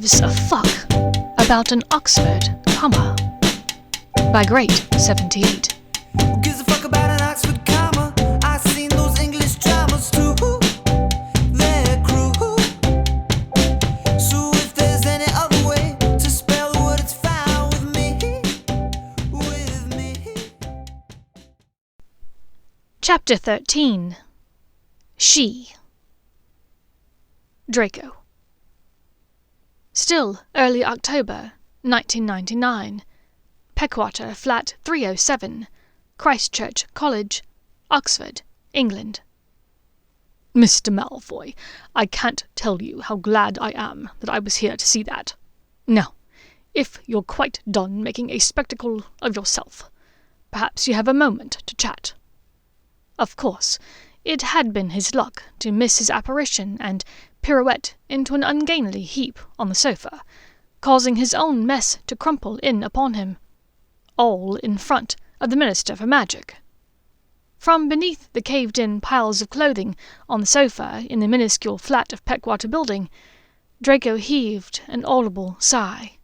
gives a fuck about an Oxford comma? By Great 78. Who gives a fuck about an Oxford comma? I've seen those English dramas too. They're cruel. So if there's any other way to spell the word, it's fine with me. With me. Chapter 13. She. Draco. Still early October, 1999. Peckwater, flat 307, Christchurch College, Oxford, England. Mr. Malfoy, I can't tell you how glad I am that I was here to see that. Now, if you're quite done making a spectacle of yourself, perhaps you have a moment to chat. Of course, it had been his luck to miss his apparition and pirouette into an ungainly heap on the sofa, causing his own mess to crumple in upon him, all in front of the Minister for Magic. From beneath the caved-in piles of clothing on the sofa in the minuscule flat of Peckwater Building, Draco heaved an audible sigh.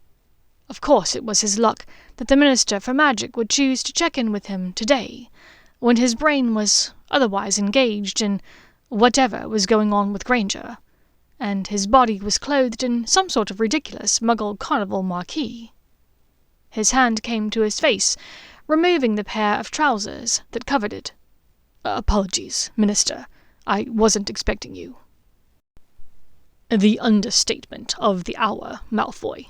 Of course it was his luck that the Minister for Magic would choose to check in with him today, when his brain was otherwise engaged in whatever was going on with Granger, and his body was clothed in some sort of ridiculous Muggle carnival marquee. His hand came to his face, removing the pair of trousers that covered it. Apologies, Minister. I wasn't expecting you. The understatement of the hour, Malfoy.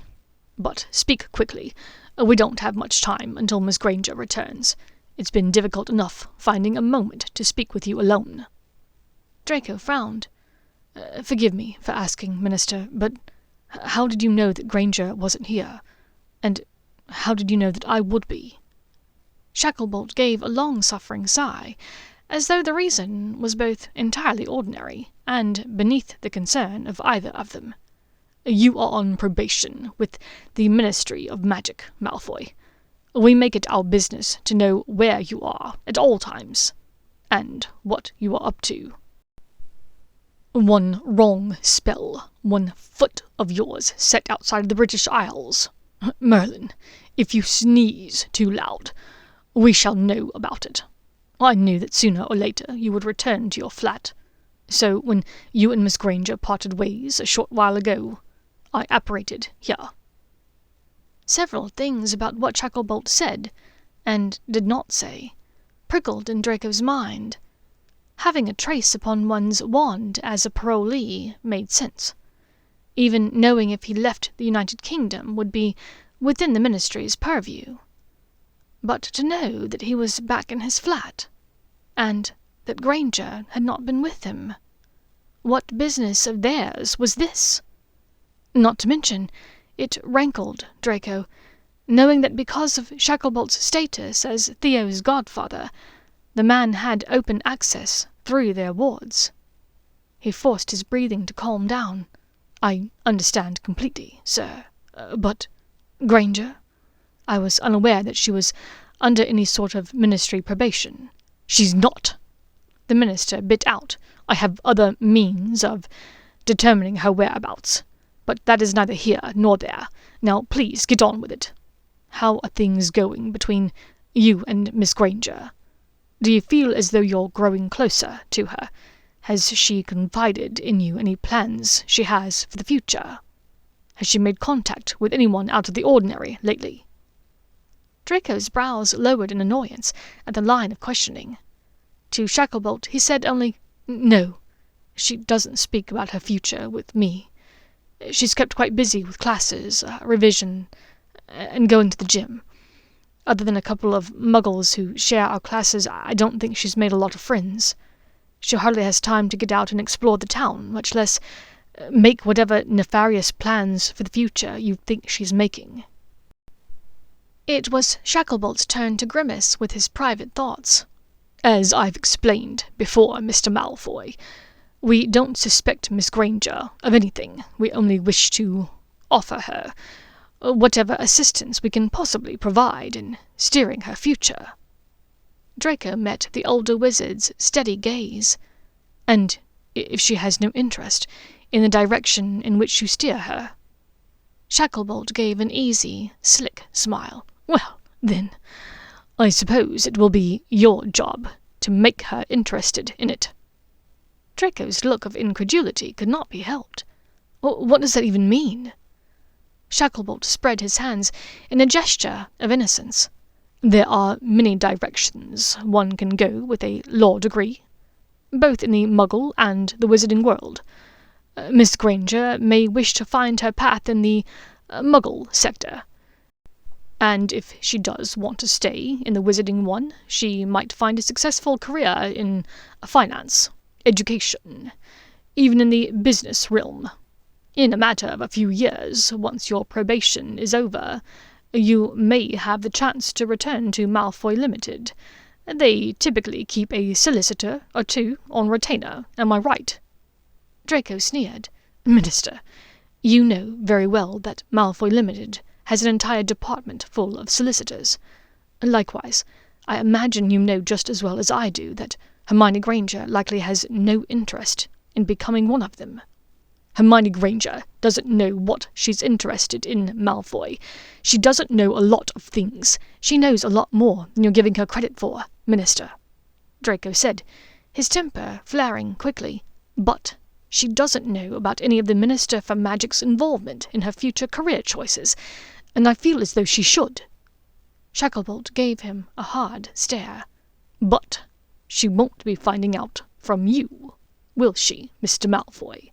But speak quickly. We don't have much time until Miss Granger returns. It's been difficult enough finding a moment to speak with you alone. Draco frowned. Forgive me for asking, Minister, but how did you know that Granger wasn't here? And how did you know that I would be? Shacklebolt gave a long-suffering sigh, as though the reason was both entirely ordinary and beneath the concern of either of them. You are on probation with the Ministry of Magic, Malfoy. We make it our business to know where you are at all times, and what you are up to. One wrong spell, 1 foot of yours set outside the British Isles. Merlin, if you sneeze too loud, we shall know about it. I knew that sooner or later you would return to your flat. So when you and Miss Granger parted ways a short while ago, I apparated here. Several things about what Shacklebolt said, and did not say, prickled in Draco's mind. Having a trace upon one's wand as a parolee made sense. Even knowing if he left the United Kingdom would be within the Ministry's purview. But to know that he was back in his flat, and that Granger had not been with him. What business of theirs was this? Not to mention, it rankled Draco, knowing that because of Shacklebolt's status as Theo's godfather, the man had open access through their wards. He forced his breathing to calm down. I understand completely, sir. But Granger? I was unaware that she was under any sort of ministry probation. She's not. The minister bit out. I have other means of determining her whereabouts, but that is neither here nor there. Now please get on with it. How are things going between you and Miss Granger? Do you feel as though you're growing closer to her? Has she confided in you any plans she has for the future? Has she made contact with anyone out of the ordinary lately? Draco's brows lowered in annoyance at the line of questioning. To Shacklebolt he said only, No, she doesn't speak about her future with me. She's kept quite busy with classes, revision, and going to the gym. Other than a couple of muggles who share our classes, I don't think she's made a lot of friends. She hardly has time to get out and explore the town, much less make whatever nefarious plans for the future you think she's making. It was Shacklebolt's turn to grimace with his private thoughts. As I've explained before, Mr. Malfoy, we don't suspect Miss Granger of anything. We only wish to offer her whatever assistance we can possibly provide in steering her future. Draco met the older wizard's steady gaze. And if she has no interest in the direction in which you steer her? Shacklebolt gave an easy, slick smile. "Well, then, I suppose it will be your job to make her interested in it." Draco's look of incredulity could not be helped. "What does that even mean?" Shacklebolt spread his hands in a gesture of innocence. "There are many directions one can go with a law degree, both in the Muggle and the Wizarding world. Miss Granger may wish to find her path in the Muggle sector, and if she does want to stay in the Wizarding one, she might find a successful career in finance, education, even in the business realm. In a matter of a few years, once your probation is over, you may have the chance to return to Malfoy Limited. They typically keep a solicitor or two on retainer, am I right?" Draco sneered. "Minister, you know very well that Malfoy Limited has an entire department full of solicitors. Likewise, I imagine you know just as well as I do that Hermione Granger likely has no interest in becoming one of them." "Hermione Granger doesn't know what she's interested in, Malfoy. She doesn't know a lot of things. She knows a lot more than you're giving her credit for, Minister," Draco said, his temper flaring quickly. "But she doesn't know about any of the Minister for Magic's involvement in her future career choices, and I feel as though she should." Shacklebolt gave him a hard stare. "But she won't be finding out from you, will she, Mr. Malfoy?"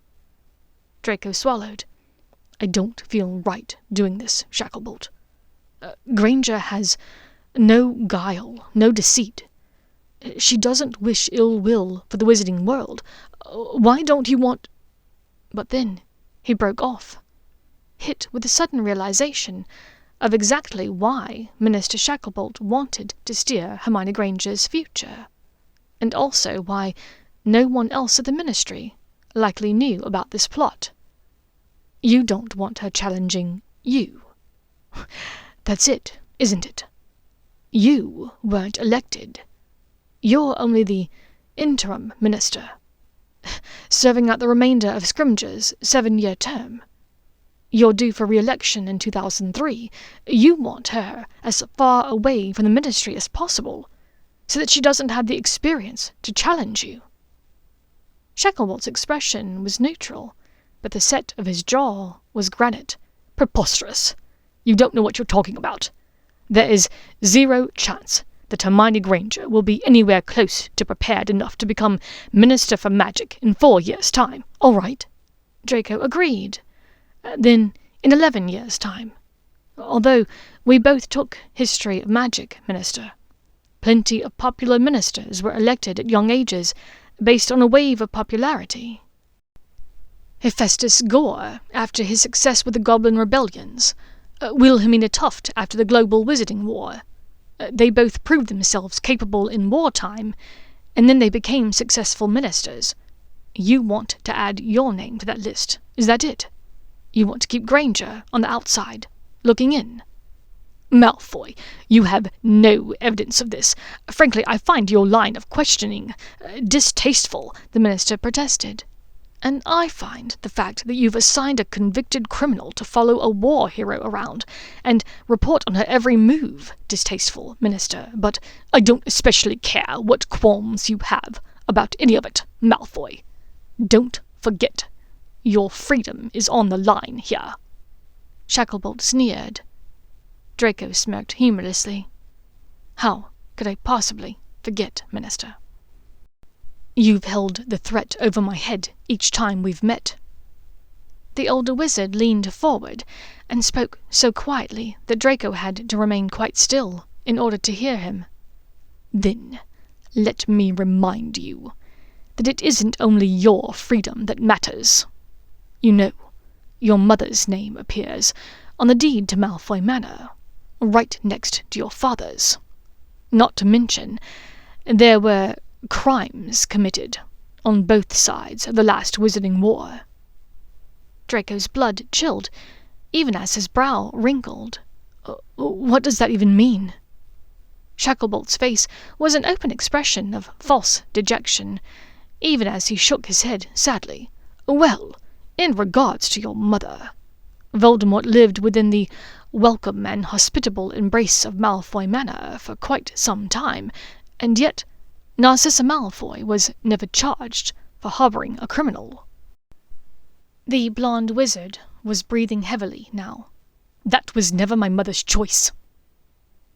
Draco swallowed. "I don't feel right doing this, Shacklebolt. Granger has no guile, no deceit. She doesn't wish ill will for the Wizarding world. Why don't you want—" But then he broke off, hit with a sudden realization of exactly why Minister Shacklebolt wanted to steer Hermione Granger's future, and also why no one else at the Ministry likely knew about this plot. "You don't want her challenging you. That's it, isn't it? You weren't elected. You're only the interim minister, serving out the remainder of Scrimgeour's 7-year term. You're due for re-election in 2003. You want her as far away from the Ministry as possible, so that she doesn't have the experience to challenge you." Shacklebolt's expression was neutral, but the set of his jaw was granite. "Preposterous! You don't know what you're talking about. There is zero chance that Hermione Granger will be anywhere close to prepared enough to become Minister for Magic in 4 years' time." "All right," Draco agreed. "Then in 11 years' time. Although we both took History of Magic, Minister. Plenty of popular ministers were elected at young ages based on a wave of popularity. Hephaestus Gore, after his success with the Goblin Rebellions. Wilhelmina Tuft, after the Global Wizarding War. They both proved themselves capable in wartime, and then they became successful ministers. You want to add your name to that list, is that it? You want to keep Granger on the outside, looking in?" "Malfoy, you have no evidence of this. Frankly, I find your line of questioning distasteful," the minister protested. "And I find the fact that you've assigned a convicted criminal to follow a war hero around and report on her every move distasteful, Minister, but I don't especially care what qualms you have about any of it, Malfoy. Don't forget, your freedom is on the line here." Shacklebolt sneered. Draco smirked humorlessly. "How could I possibly forget, Minister? You've held the threat over my head each time we've met." The older wizard leaned forward and spoke so quietly that Draco had to remain quite still in order to hear him. "Then let me remind you that it isn't only your freedom that matters. You know, your mother's name appears on the deed to Malfoy Manor, right next to your father's. Not to mention, there were crimes committed on both sides of the last Wizarding War." Draco's blood chilled, even as his brow wrinkled. "What does that even mean?" Shacklebolt's face was an open expression of false dejection, even as he shook his head sadly. "Well, in regards to your mother, Voldemort lived within the welcome and hospitable embrace of Malfoy Manor for quite some time, and yet Narcissa Malfoy was never charged for harboring a criminal. The blonde wizard was breathing heavily now. "That was never my mother's choice."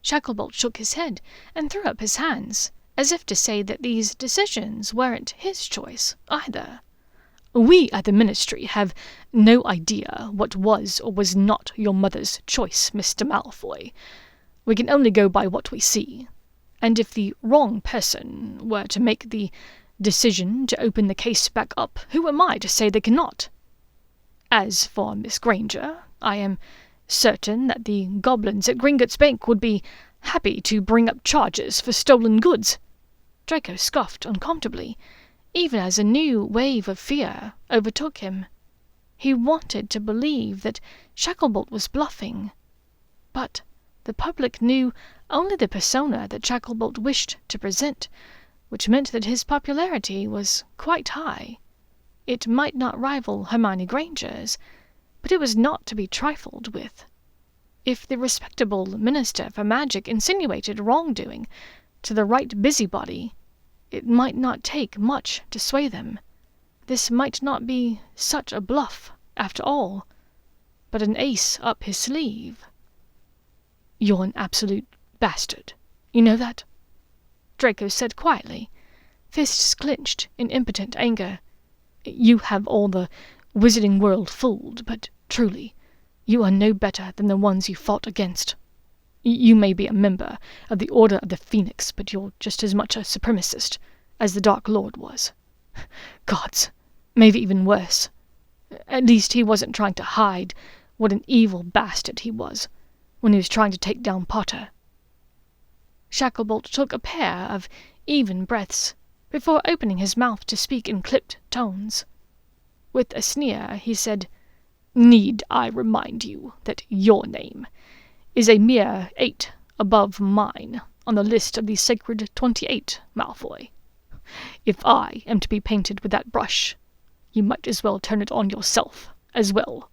Shacklebolt shook his head and threw up his hands, as if to say that these decisions weren't his choice either. "We at the Ministry have no idea what was or was not your mother's choice, Mr. Malfoy. We can only go by what we see, and if the wrong person were to make the decision to open the case back up, who am I to say they cannot? As for Miss Granger, I am certain that the goblins at Gringotts Bank would be happy to bring up charges for stolen goods." Draco scoffed uncomfortably, even as a new wave of fear overtook him. He wanted to believe that Shacklebolt was bluffing, but the public knew only the persona that Shacklebolt wished to present, which meant that his popularity was quite high. It might not rival Hermione Granger's, but it was not to be trifled with. If the respectable Minister for Magic insinuated wrongdoing to the right busybody, it might not take much to sway them. This might not be such a bluff, after all, but an ace up his sleeve. "You're an absolute bastard. You know that?" Draco said quietly, fists clenched in impotent anger. "You have all the wizarding world fooled, but truly, you are no better than the ones you fought against. You may be a member of the Order of the Phoenix, but you're just as much a supremacist as the Dark Lord was. Gods, maybe even worse. At least he wasn't trying to hide what an evil bastard he was when he was trying to take down Potter." Shacklebolt took a pair of even breaths before opening his mouth to speak in clipped tones. With a sneer, he said, "Need I remind you that your name is a mere 8 above mine on the list of the Sacred 28, Malfoy? If I am to be painted with that brush, you might as well turn it on yourself as well."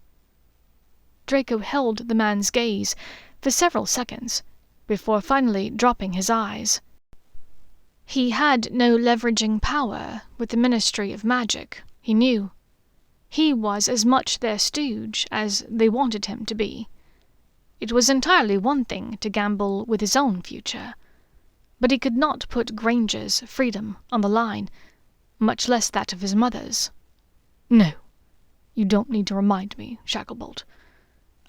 Draco held the man's gaze for several seconds before finally dropping his eyes. He had no leveraging power with the Ministry of Magic, he knew. He was as much their stooge as they wanted him to be. It was entirely one thing to gamble with his own future, but he could not put Granger's freedom on the line, much less that of his mother's. "No, you don't need to remind me, Shacklebolt.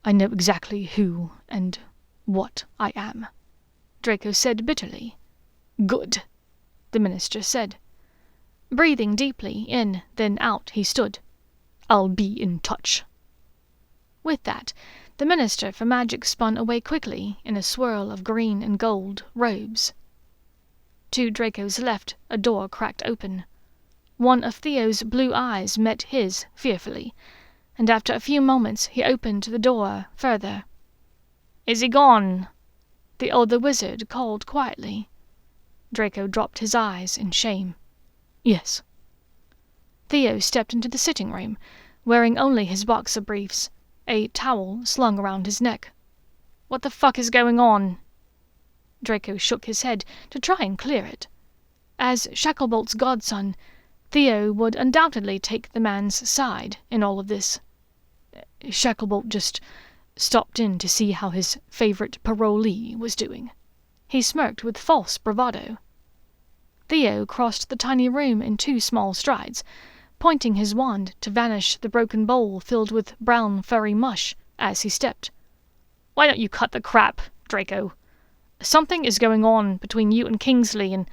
I know exactly who and what I am," Draco said bitterly. "Good," the Minister said. Breathing deeply in, then out, he stood. "I'll be in touch." With that, the Minister for Magic spun away quickly in a swirl of green and gold robes. To Draco's left, a door cracked open. One of Theo's blue eyes met his fearfully, and after a few moments he opened the door further. "Is he gone?" the older wizard called quietly. Draco dropped his eyes in shame. "Yes." Theo stepped into the sitting room, wearing only his boxer briefs, a towel slung around his neck. "What the fuck is going on?" Draco shook his head to try and clear it. As Shacklebolt's godson, Theo would undoubtedly take the man's side in all of this. Shacklebolt just stopped in to see how his favorite parolee was doing. He smirked with false bravado. Theo crossed the tiny room in 2 small strides, pointing his wand to vanish the broken bowl filled with brown furry mush as he stepped. "Why don't you cut the crap, Draco? Something is going on between you and Kingsley, and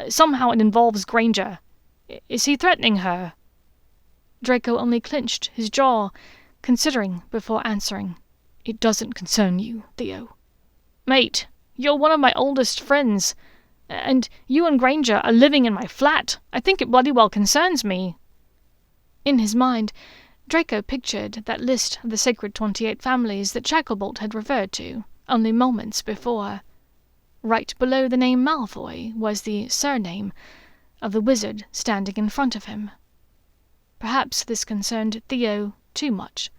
somehow it involves Granger. Is he threatening her?" Draco only clenched his jaw, considering before answering. "It doesn't concern you, Theo." "Mate, you're one of my oldest friends, and you and Granger are living in my flat. I think it bloody well concerns me." In his mind, Draco pictured that list of the Sacred 28 families that Shacklebolt had referred to only moments before. Right below the name Malfoy was the surname of the wizard standing in front of him. Perhaps this concerned Theo too much.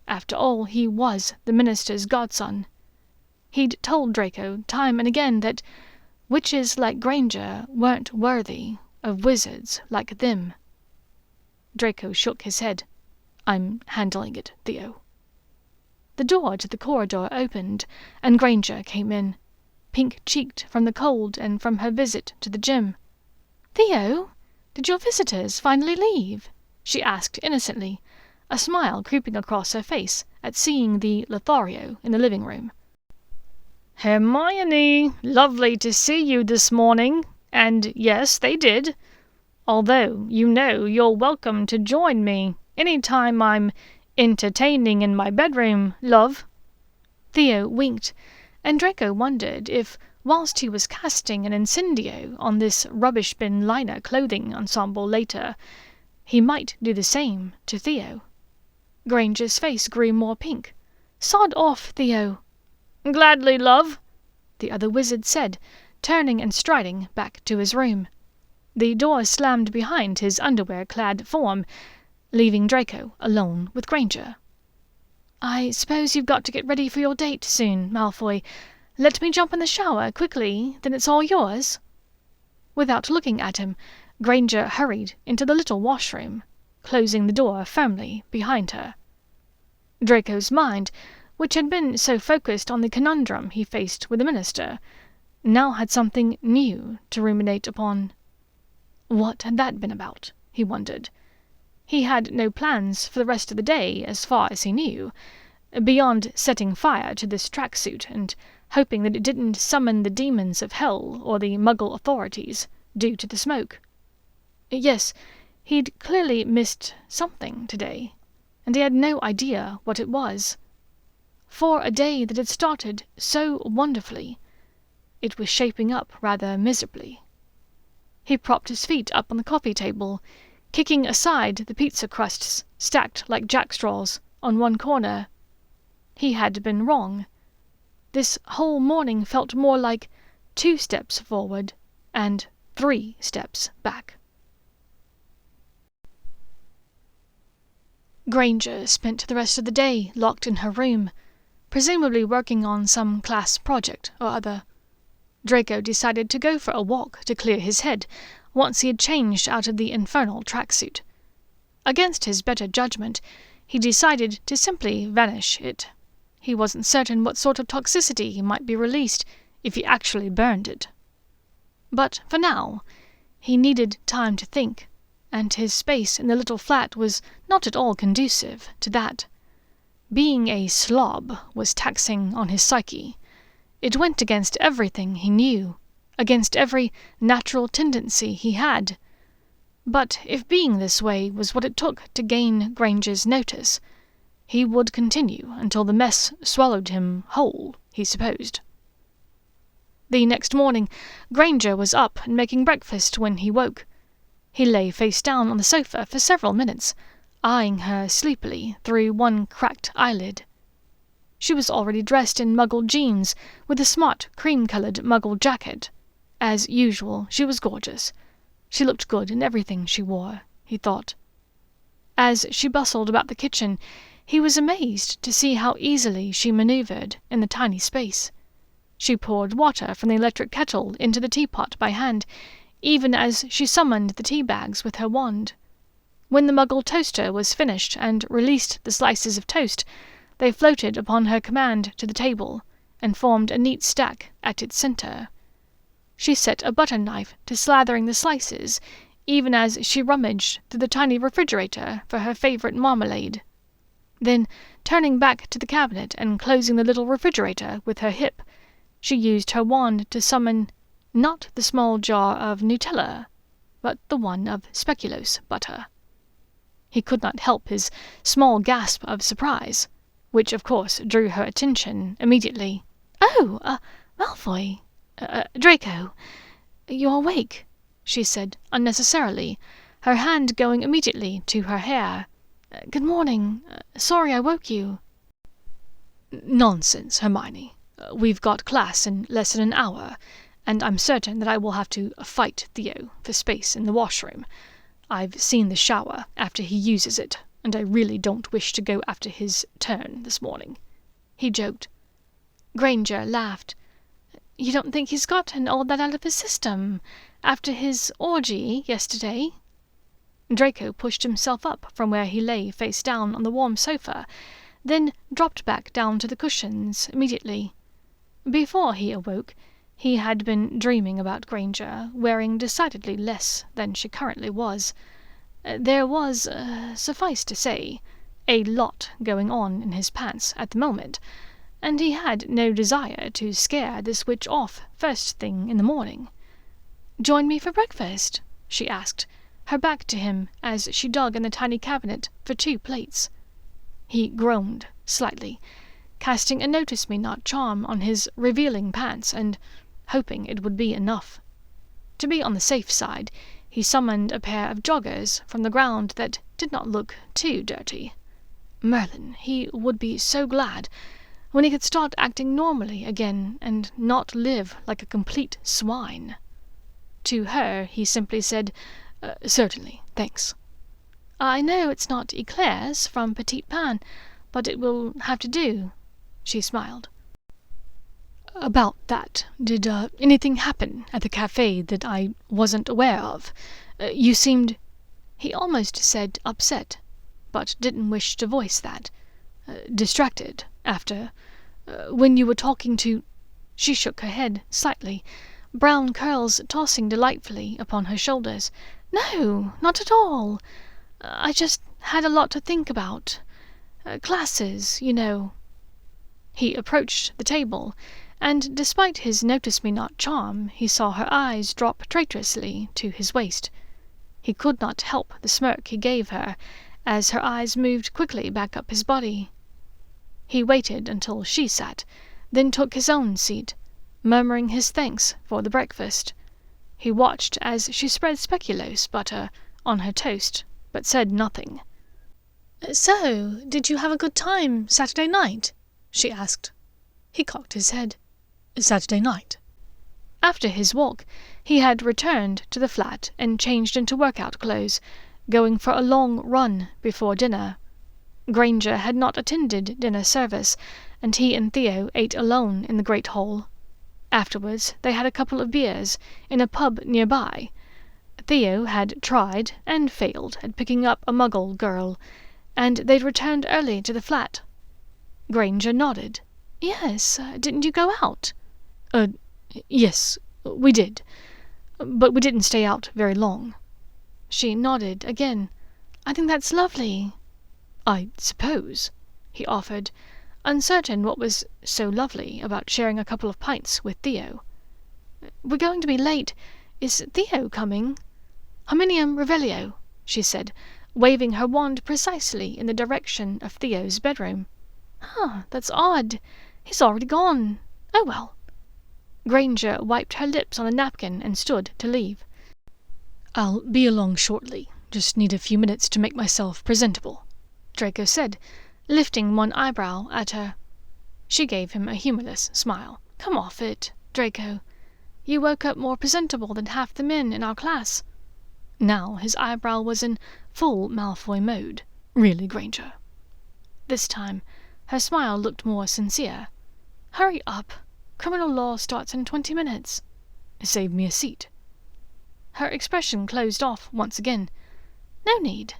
After all, he was the minister's godson. He'd told Draco time and again that witches like Granger weren't worthy of wizards like them. Draco shook his head. "I'm handling it, Theo." The door to the corridor opened, and Granger came in, pink-cheeked from the cold and from her visit to the gym. "Theo, did your visitors finally leave?" she asked innocently, a smile creeping across her face at seeing the Lothario in the living room. "Hermione, lovely to see you this morning. And yes, they did. Although, you know, you're welcome to join me any time I'm entertaining in my bedroom, love." Theo winked, and Draco wondered if, whilst he was casting an incendio on this rubbish-bin liner clothing ensemble later, he might do the same to Theo. Granger's face grew more pink. "Sod off, Theo." "Gladly, love," the other wizard said, turning and striding back to his room. The door slammed behind his underwear-clad form, leaving Draco alone with Granger. "I suppose you've got to get ready for your date soon, Malfoy. Let me jump in the shower quickly, then it's all yours." Without looking at him, Granger hurried into the little washroom, closing the door firmly behind her. Draco's mind, which had been so focused on the conundrum he faced with the minister, now had something new to ruminate upon. What had that been about, he wondered. He had no plans for the rest of the day, as far as he knew, beyond setting fire to this tracksuit and hoping that it didn't summon the demons of hell or the Muggle authorities due to the smoke. Yes, he'd clearly missed something today, and he had no idea what it was. For a day that had started so wonderfully, it was shaping up rather miserably. He propped his feet up on the coffee table, kicking aside the pizza crusts stacked like jackstraws on one corner. He had been wrong. This whole morning felt more like 2 steps forward and 3 steps back. Granger spent the rest of the day locked in her room, presumably working on some class project or other. Draco decided to go for a walk to clear his head once he had changed out of the infernal tracksuit. Against his better judgment, he decided to simply vanish it. He wasn't certain what sort of toxicity might be released if he actually burned it. But for now, he needed time to think, and his space in the little flat was not at all conducive to that. Being a slob was taxing on his psyche. It went against everything he knew, against every natural tendency he had. But if being this way was what it took to gain Granger's notice, he would continue until the mess swallowed him whole, he supposed. The next morning, Granger was up and making breakfast when he woke. He lay face down on the sofa for several minutes, eyeing her sleepily through one cracked eyelid. She was already dressed in Muggle jeans with a smart cream-coloured Muggle jacket. As usual, she was gorgeous. She looked good in everything she wore, he thought. As she bustled about the kitchen, he was amazed to see how easily she manoeuvred in the tiny space. She poured water from the electric kettle into the teapot by hand, even as she summoned the tea bags with her wand. When the Muggle toaster was finished and released the slices of toast, they floated upon her command to the table, and formed a neat stack at its centre. She set a butter knife to slathering the slices, even as she rummaged through the tiny refrigerator for her favourite marmalade. Then, turning back to the cabinet and closing the little refrigerator with her hip, she used her wand to summon not the small jar of Nutella, but the one of speculoos butter. He could not help his small gasp of surprise, which of course drew her attention immediately. "Oh, Malfoy, Draco, you're awake," she said unnecessarily, her hand going immediately to her hair. "Good morning. Sorry I woke you." "Nonsense, Hermione. We've got class in less than an hour, and I'm certain that I will have to fight Theo for space in the washroom. I've seen the shower after he uses it, and I really don't wish to go after his turn this morning," he joked. Granger laughed. "You don't think he's gotten all that out of his system, after his orgy yesterday?" Draco pushed himself up from where he lay face down on the warm sofa, then dropped back down to the cushions immediately. Before he awoke, he had been dreaming about Granger, wearing decidedly less than she currently was. There was, suffice to say, a lot going on in his pants at the moment, and he had no desire to scare this witch off first thing in the morning. "Join me for breakfast?" she asked, her back to him as she dug in the tiny cabinet for 2 plates. He groaned slightly, casting a notice-me-not charm on his revealing pants and hoping it would be enough. To be on the safe side, he summoned a pair of joggers from the ground that did not look too dirty. Merlin, he would be so glad when he could start acting normally again and not live like a complete swine. To her he simply said, "Certainly, thanks." "I know it's not eclairs from Petit Pain, but it will have to do," she smiled. "About that, did anything happen at the cafe that I wasn't aware of? You seemed—" He almost said upset, but didn't wish to voice that. "Distracted, after... when you were talking to—" She shook her head slightly, brown curls tossing delightfully upon her shoulders. "No, not at all. I just had a lot to think about. Classes, you know." He approached the table, and despite his notice-me-not charm, he saw her eyes drop traitorously to his waist. He could not help the smirk he gave her as her eyes moved quickly back up his body. He waited until she sat, then took his own seat, murmuring his thanks for the breakfast. He watched as she spread speculoos butter on her toast, but said nothing. "So, did you have a good time Saturday night?" she asked. He cocked his head. "Saturday night?" After his walk, he had returned to the flat and changed into workout clothes, going for a long run before dinner. Granger had not attended dinner service, and he and Theo ate alone in the great hall. Afterwards they had a couple of beers in a pub nearby. Theo had tried and failed at picking up a Muggle girl, and they'd returned early to the flat. Granger nodded. "Yes, didn't you go out?" Yes, we did. But we didn't stay out very long." She nodded again. "I think that's lovely." "I suppose," he offered, uncertain what was so lovely about sharing a couple of pints with Theo. "We're going to be late. Is Theo coming?" "Hominium Revelio," she said, waving her wand precisely in the direction of Theo's bedroom. That's odd. He's already gone. Oh well." Granger wiped her lips on a napkin and stood to leave. "I'll be along shortly. Just need a few minutes to make myself presentable," Draco said, lifting one eyebrow at her. She gave him a humorless smile. "Come off it, Draco. You woke up more presentable than half the men in our class." Now his eyebrow was in full Malfoy mode. "Really, Granger?" This time her smile looked more sincere. "Hurry up. Criminal law starts in 20 minutes. "Save me a seat." Her expression closed off once again. "No need.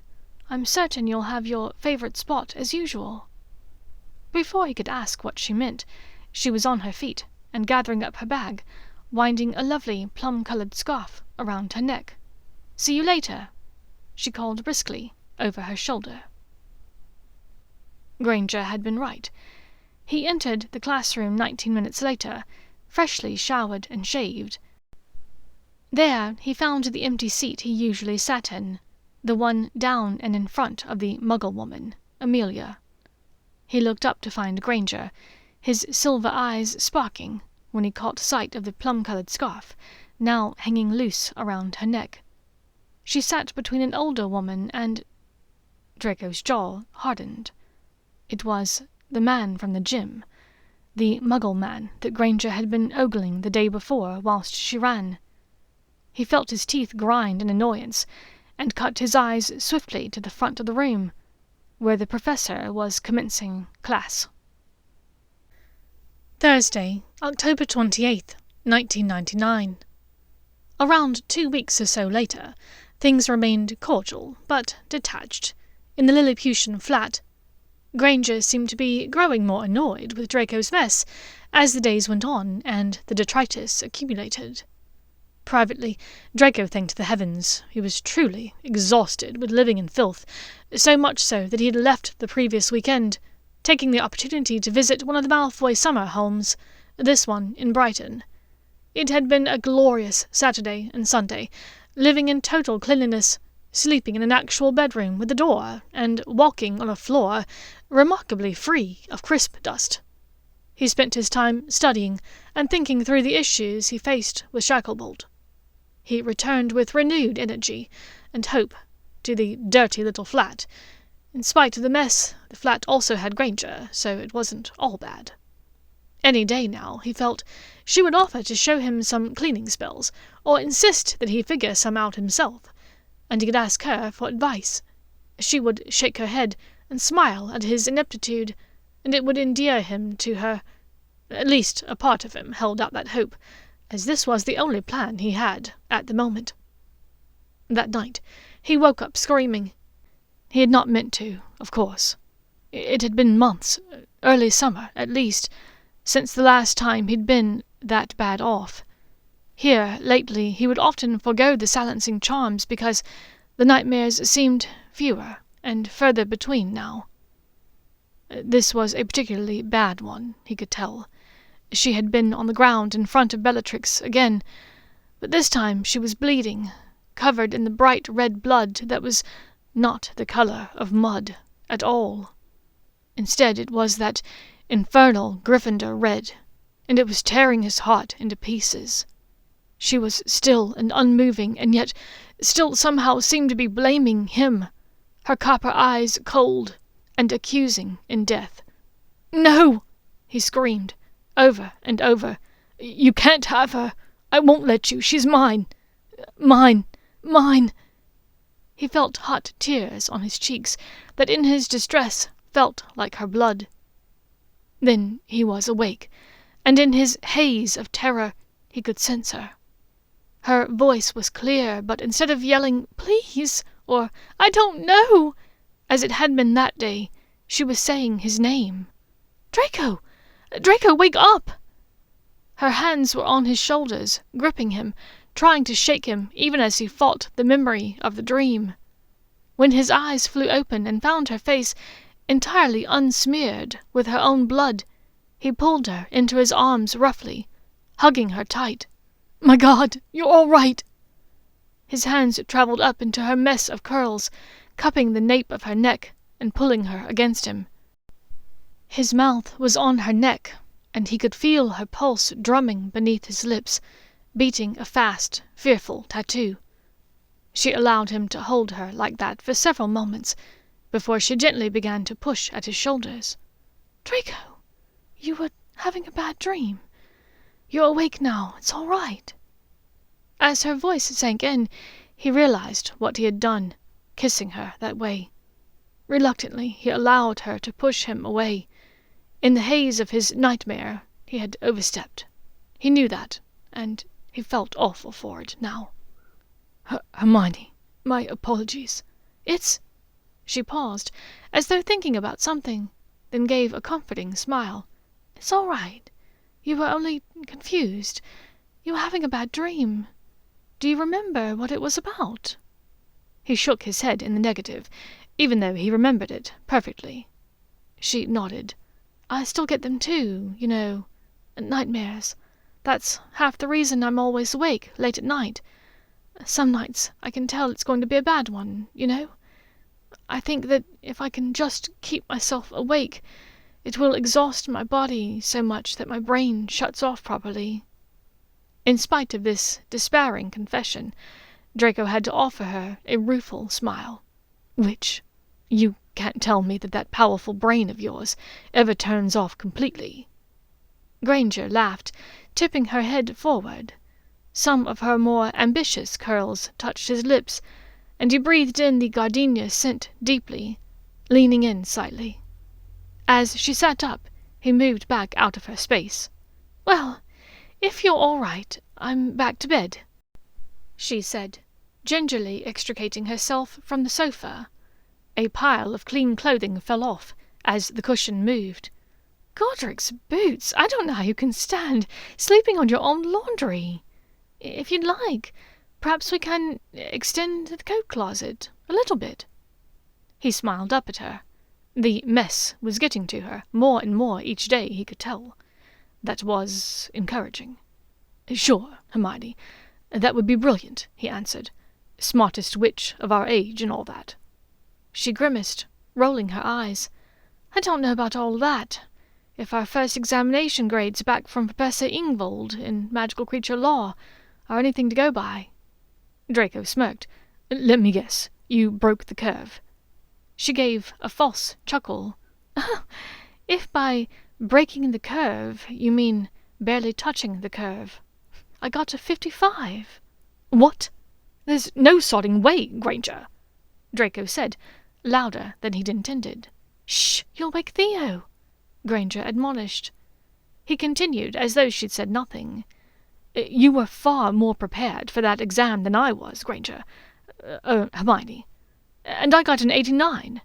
I'm certain you'll have your favourite spot as usual." Before he could ask what she meant, she was on her feet and gathering up her bag, winding a lovely plum-coloured scarf around her neck. "See you later," she called briskly over her shoulder. Granger had been right. He entered the classroom 19 minutes later, freshly showered and shaved. There he found the empty seat he usually sat in, the one down and in front of the Muggle woman, Amelia. He looked up to find Granger, his silver eyes sparking when he caught sight of the plum-coloured scarf, now hanging loose around her neck. She sat between an older woman and... Draco's jaw hardened. It was the man from the gym, the Muggle man that Granger had been ogling the day before whilst she ran. He felt his teeth grind in annoyance, and cut his eyes swiftly to the front of the room. where the professor was commencing class. Thursday, October 28th, 1999. Around 2 weeks or so later, things remained cordial, but detached, in the Lilliputian flat. Granger seemed to be growing more annoyed with Draco's mess as the days went on and the detritus accumulated. Privately, Draco thanked the heavens. He was truly exhausted with living in filth, so much so that he had left the previous weekend, taking the opportunity to visit one of the Malfoy summer homes, this one in Brighton. It had been a glorious Saturday and Sunday, living in total cleanliness, sleeping in an actual bedroom with a door, and walking on a floor remarkably free of crisp dust. He spent his time studying and thinking through the issues he faced with Shacklebolt. He returned with renewed energy and hope to the dirty little flat. In spite of the mess, the flat also had Granger, so it wasn't all bad. Any day now, he felt, she would offer to show him some cleaning spells, or insist that he figure some out himself, and he could ask her for advice. She would shake her head and smile at his ineptitude, and it would endear him to her. At least a part of him held out that hope, as this was the only plan he had at the moment. That night, he woke up screaming. He had not meant to, of course. It had been months, early summer at least, since the last time he'd been that bad off. Here, lately, he would often forego the silencing charms because the nightmares seemed fewer and further between now. This was a particularly bad one, he could tell. She had been on the ground in front of Bellatrix again, but this time she was bleeding, covered in the bright red blood that was not the colour of mud at all. Instead, it was that infernal Gryffindor red, and it was tearing his heart into pieces. She was still and unmoving, and yet still somehow seemed to be blaming him, her copper eyes cold and accusing in death. "No!" he screamed, over and over. "You can't have her. I won't let you. She's mine. Mine. Mine." He felt hot tears on his cheeks that in his distress felt like her blood. Then he was awake, and in his haze of terror he could sense her. Her voice was clear, but instead of yelling, "Please," or "I don't know," as it had been that day, she was saying his name. "Draco! Draco, wake up!" Her hands were on his shoulders, gripping him, trying to shake him even as he fought the memory of the dream. When his eyes flew open and found her face entirely unsmeared with her own blood, he pulled her into his arms roughly, hugging her tight. "My God, you're all right!" His hands travelled up into her mess of curls, cupping the nape of her neck and pulling her against him. His mouth was on her neck, and he could feel her pulse drumming beneath his lips, beating a fast, fearful tattoo. She allowed him to hold her like that for several moments, before she gently began to push at his shoulders. "Draco, you were having a bad dream. You're awake now. It's all right." As her voice sank in, he realized what he had done, kissing her that way. Reluctantly, he allowed her to push him away. In the haze of his nightmare, he had overstepped. He knew that, and he felt awful for it now. Hermione, my apologies. It's—" She paused, as though thinking about something, then gave a comforting smile. "It's all right. You were only confused. You were having a bad dream. Do you remember what it was about?" He shook his head in the negative, even though he remembered it perfectly. She nodded. "I still get them too, you know. Nightmares. That's half the reason I'm always awake late at night. Some nights I can tell it's going to be a bad one, you know. I think that if I can just keep myself awake, it will exhaust my body so much that my brain shuts off properly." In spite of this despairing confession, Draco had to offer her a rueful smile. "Which, you can't tell me that powerful brain of yours ever turns off completely." Granger laughed, tipping her head forward. Some of her more ambitious curls touched his lips, and he breathed in the gardenia scent deeply, leaning in slightly. As she sat up, he moved back out of her space. "Well, if you're all right, I'm back to bed," she said, gingerly extricating herself from the sofa. A pile of clean clothing fell off as the cushion moved. "Godric's boots! I don't know how you can stand sleeping on your own laundry. If you'd like, perhaps we can extend the coat closet a little bit." He smiled up at her. The mess was getting to her more and more each day, he could tell. That was encouraging. "Sure, Hermione, that would be brilliant," he answered. "Smartest witch of our age and all that." She grimaced, rolling her eyes. "I don't know about all that. If our first examination grades back from Professor Ingvold in magical creature law are anything to go by." Draco smirked. "Let me guess, you broke the curve." She gave a false chuckle. "If by breaking the curve you mean barely touching the curve, I got a 55. "What? There's no sodding way, Granger," Draco said, louder than he'd intended. "Shh, you'll wake Theo," Granger admonished. He continued as though she'd said nothing. "You were far more prepared for that exam than I was, Granger. Hermione. And I got an 89.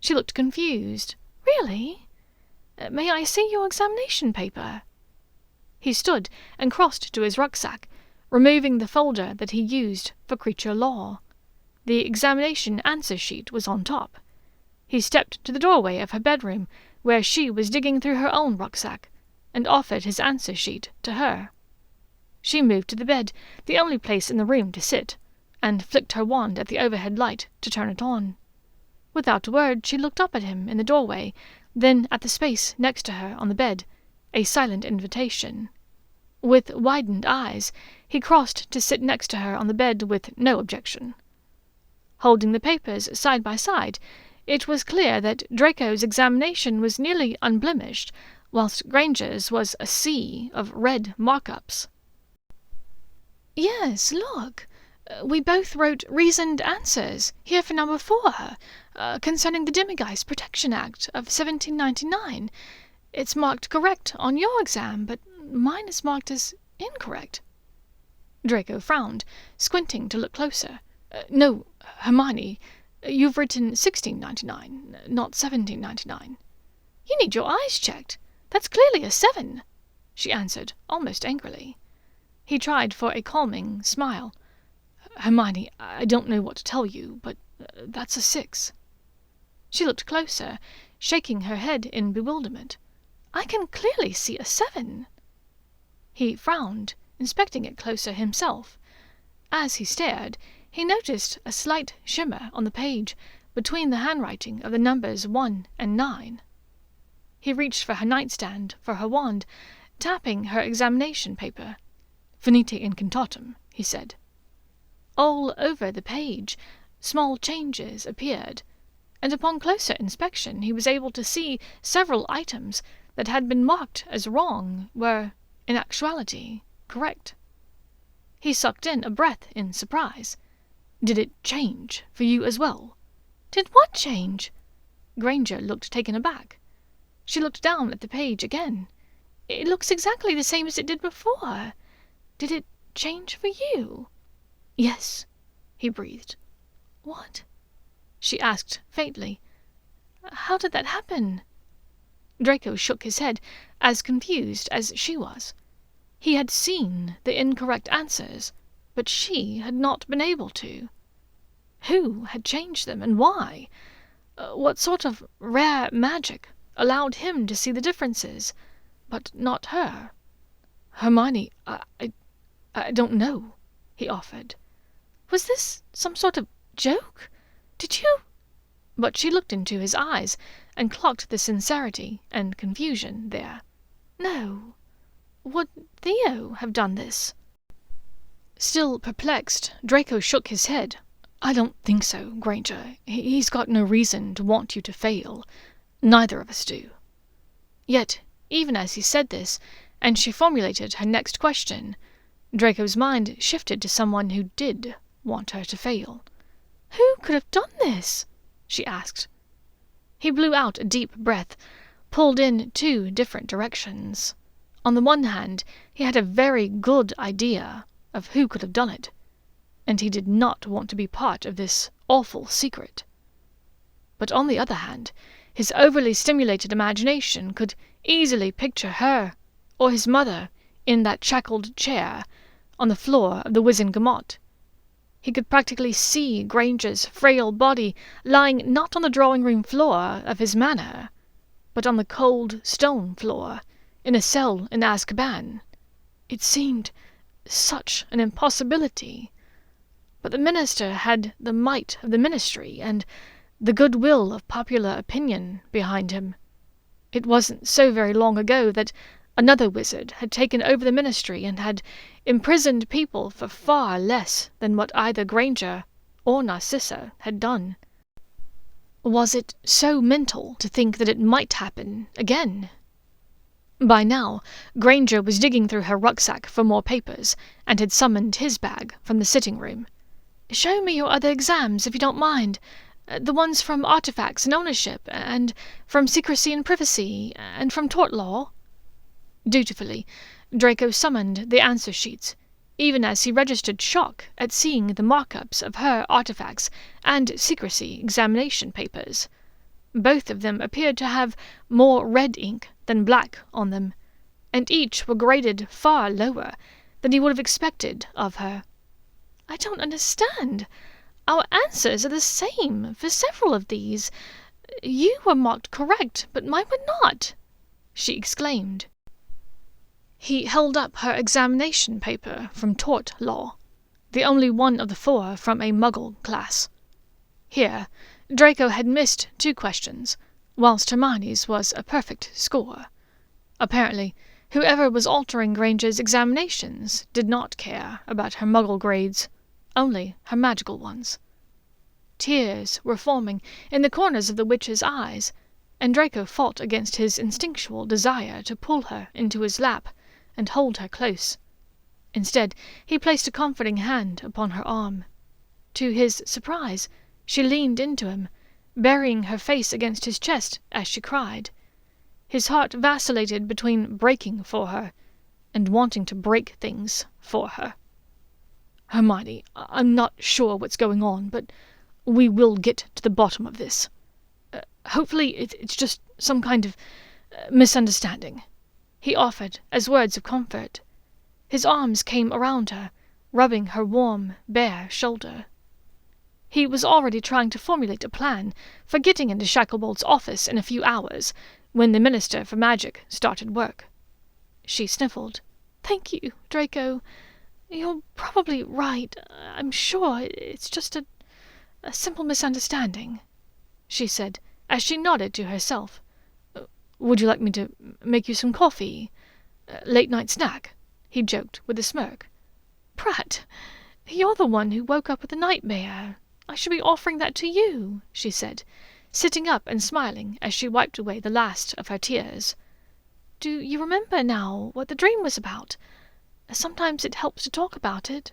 She looked confused. "Really? May I see your examination paper?" He stood and crossed to his rucksack, removing the folder that he used for creature law. The examination answer sheet was on top. He stepped to the doorway of her bedroom, where she was digging through her own rucksack, and offered his answer sheet to her. She moved to the bed, the only place in the room to sit, and flicked her wand at the overhead light to turn it on. Without a word, she looked up at him in the doorway, then at the space next to her on the bed, a silent invitation. With widened eyes, he crossed to sit next to her on the bed with no objection. Holding the papers side by side, it was clear that Draco's examination was nearly unblemished, whilst Granger's was a sea of red markups. "Yes, look. We both wrote reasoned answers here for number 4, concerning the Demigeist Protection Act of 1799. It's marked correct on your exam, but mine is marked as incorrect." Draco frowned, squinting to look closer. "No, Hermione, you've written 1699, not 1799. "You need your eyes checked. That's clearly a 7, she answered, almost angrily. He tried for a calming smile. "Hermione, I don't know what to tell you, but that's a 6. She looked closer, shaking her head in bewilderment. "I can clearly see a 7. He frowned, inspecting it closer himself. As he stared, he noticed a slight shimmer on the page between the handwriting of the numbers 1 and 9. He reached for her nightstand for her wand, tapping her examination paper. "Finite incantatem," he said. All over the page, small changes appeared, and upon closer inspection he was able to see several items that had been marked as wrong were, in actuality, correct. He sucked in a breath in surprise. "Did it change for you as well?" "Did what change?" Granger looked taken aback. She looked down at the page again. "It looks exactly the same as it did before. Did it change for you?" "Yes," he breathed. "What?" she asked faintly. "How did that happen?" Draco shook his head, as confused as she was. He had seen the incorrect answers, but she had not been able to. Who had changed them, and why? What sort of rare magic allowed him to see the differences, but not her? "Hermione, I don't know," he offered. "Was this some sort of joke? Did you—" But she looked into his eyes and clocked the sincerity and confusion there. "No. Would Theo have done this?" Still perplexed, Draco shook his head. "I don't think so, Granger. He's got no reason to want you to fail. Neither of us do." Yet, even as he said this, and she formulated her next question, Draco's mind shifted to someone who did want her to fail. "Who could have done this?" she asked. He blew out a deep breath, pulled in 2 different directions. On the one hand, he had a very good idea of who could have done it, and he did not want to be part of this awful secret. But on the other hand, his overly stimulated imagination could easily picture her or his mother in that shackled chair on the floor of the Wizengamot. He could practically see Granger's frail body lying not on the drawing-room floor of his manor, but on the cold stone floor in a cell in Azkaban. It seemed such an impossibility. But the minister had the might of the ministry and the goodwill of popular opinion behind him. It wasn't so very long ago that another wizard had taken over the ministry and had imprisoned people for far less than what either Granger or Narcissa had done. Was it so mental to think that it might happen again? By now, Granger was digging through her rucksack for more papers, and had summoned his bag from the sitting room. "Show me your other exams, if you don't mind. The ones from artifacts and ownership, and from secrecy and privacy, and from tort law." Dutifully, Draco summoned the answer sheets, even as he registered shock at seeing the markups of her artifacts and secrecy examination papers. Both of them appeared to have more red ink than black on them, and each were graded far lower than he would have expected of her. "I don't understand. Our answers are the same for several of these. You were marked correct, but mine were not," she exclaimed. He held up her examination paper from tort law, the only one of the 4 from a Muggle class. Here, Draco had missed 2 questions, whilst Hermione's was a perfect score. Apparently, whoever was altering Granger's examinations did not care about her Muggle grades, only her magical ones. Tears were forming in the corners of the witch's eyes, and Draco fought against his instinctual desire to pull her into his lap and hold her close. Instead, he placed a comforting hand upon her arm. To his surprise, she leaned into him, burying her face against his chest as she cried. His heart vacillated between breaking for her and wanting to break things for her. "Hermione, I'm not sure what's going on, but we will get to the bottom of this. Hopefully it's just some kind of misunderstanding," he offered as words of comfort. His arms came around her, rubbing her warm, bare shoulder. He was already trying to formulate a plan for getting into Shacklebolt's office in a few hours, when the Minister for Magic started work. She sniffled. "Thank you, Draco. You're probably right. I'm sure it's just a simple misunderstanding," she said, as she nodded to herself. "Would you like me to make you some coffee? Late-night snack?" he joked with a smirk. "Pratt, you're the one who woke up with a nightmare. I should be offering that to you," she said, sitting up and smiling as she wiped away the last of her tears. "Do you remember now what the dream was about? Sometimes it helps to talk about it."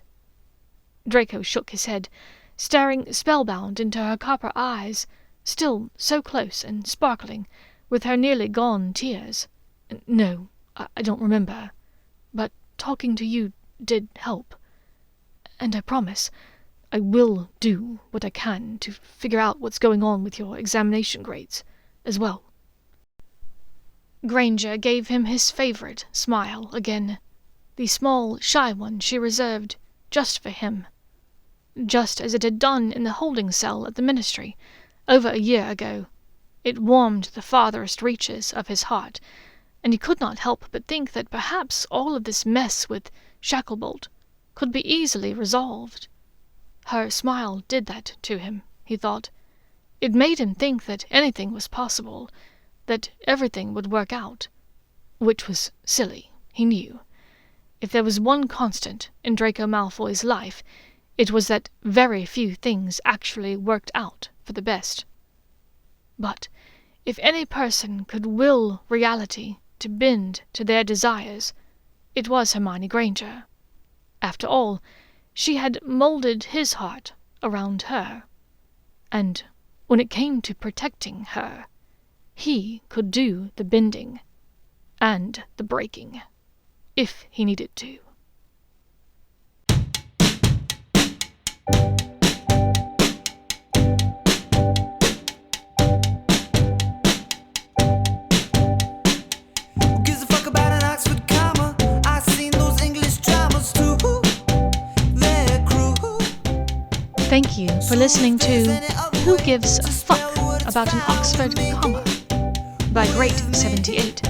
Draco shook his head, staring spellbound into her copper eyes, still so close and sparkling with her nearly gone tears. "No, I don't remember. But talking to you did help. And I promise I will do what I can to figure out what's going on with your examination grades as well." Granger gave him his favourite smile again, the small, shy one she reserved just for him. Just as it had done in the holding cell at the Ministry over a year ago, it warmed the farthest reaches of his heart, and he could not help but think that perhaps all of this mess with Shacklebolt could be easily resolved. Her smile did that to him, he thought. It made him think that anything was possible, that everything would work out. Which was silly, he knew. If there was one constant in Draco Malfoy's life, it was that very few things actually worked out for the best. But if any person could will reality to bend to their desires, it was Hermione Granger. After all, she had moulded his heart around her, and when it came to protecting her, He could do the bending and the breaking, if he needed to. Who gives a fuck about an Oxford comma? I seen those English dramas too. They're cruel. Thank you for listening to Who Gives a Fuck About an Oxford Comma by Great78.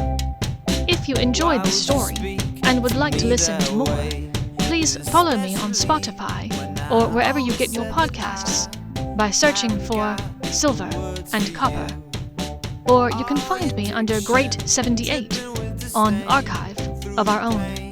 If you enjoyed the story and would like to listen to more, please follow me on Spotify or wherever you get your podcasts by searching for Silver and Copper. Or you can find me under Great78 on Archive of Our Own.